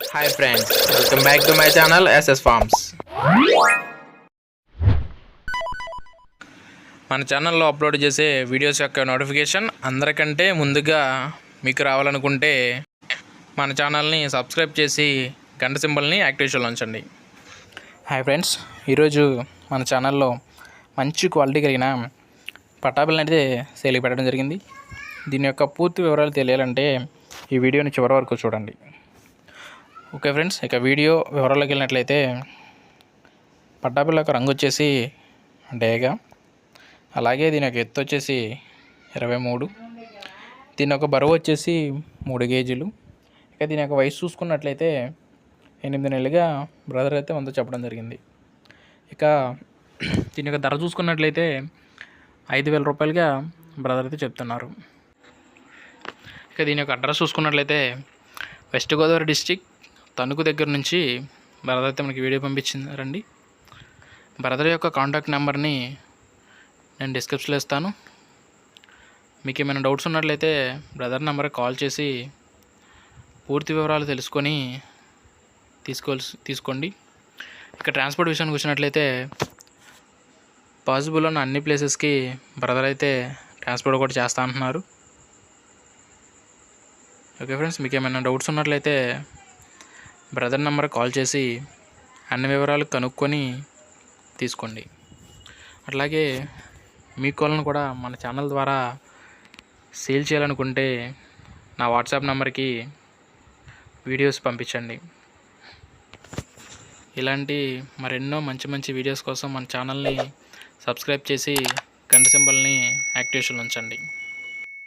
Hi friends, welcome back to my channel SS Farms. మన ఛానల్లో upload చేసే videos యొక్క నోటిఫికేషన్ అందరికంటే ముందుగా మీకు రావాలనుకుంటే మన ఛానల్ని సబ్స్క్రైబ్ చేసి గంట సింబల్ని యాక్టివేషన్లో ఉంచండి. హాయ్ ఫ్రెండ్స్, ఈరోజు మన ఛానల్లో మంచి క్వాలిటీ కలిగిన పట్టాపిల్లని అయితే సేల్కి పెట్టడం జరిగింది. దీని యొక్క పూర్తి వివరాలు తెలియాలంటే ఈ వీడియోని చివరి వరకు చూడండి. ఓకే ఫ్రెండ్స్, ఇక వీడియో వివరాల్లోకి వెళ్ళినట్లయితే పట్టాపిల్ల యొక్క రంగు వచ్చేసి డేగా, అలాగే దీని యొక్క ఎత్తు వచ్చేసి 23, దీని యొక్క బరువు వచ్చేసి 3 కేజీలు. ఇక దీని యొక్క వయసు చూసుకున్నట్లయితే 8 నెలలుగా బ్రదర్ అయితే మనతో చెప్పడం జరిగింది. ఇక దీని యొక్క ధర చూసుకున్నట్లయితే 5,000 రూపాయలుగా బ్రదర్ అయితే చెప్తున్నారు. ఇక దీని యొక్క అడ్రస్ చూసుకున్నట్లయితే వెస్ట్ గోదావరి డిస్టిక్ తణుకు దగ్గర నుంచి బ్రదర్ అయితే మనకి వీడియో పంపించారండి. బ్రదర్ యొక్క కాంటాక్ట్ నెంబర్ని నేను డిస్క్రిప్షన్లో ఇస్తాను. మీకు ఏమైనా డౌట్స్ ఉన్నట్లయితే బ్రదర్ నెంబర్కి కాల్ చేసి పూర్తి వివరాలు తెలుసుకొని తీసుకోండి. ఇక ట్రాన్స్పోర్ట్ విషయానికి వచ్చినట్లయితే పాసిబుల్ ఉన్న అన్ని ప్లేసెస్కి బ్రదర్ అయితే ట్రాన్స్పోర్ట్ కూడా చేస్తా అంటున్నారు. ఓకే ఫ్రెండ్స్, మీకు ఏమైనా డౌట్స్ ఉన్నట్లయితే బ్రదర్ నెంబర్కి కాల్ చేసి అన్ని వివరాలు కనుక్కొని తీసుకోండి. అట్లాగే మీ కోళ్ళను కూడా మన ఛానల్ ద్వారా సేల్ చేయాలనుకుంటే నా వాట్సాప్ నెంబర్కి వీడియోస్ పంపించండి. ఇలాంటి మరెన్నో మంచి మంచి వీడియోస్ కోసం మన ఛానల్ని సబ్స్క్రైబ్ చేసి గంట సింబల్ని యాక్టివేషన్లో ఉంచండి.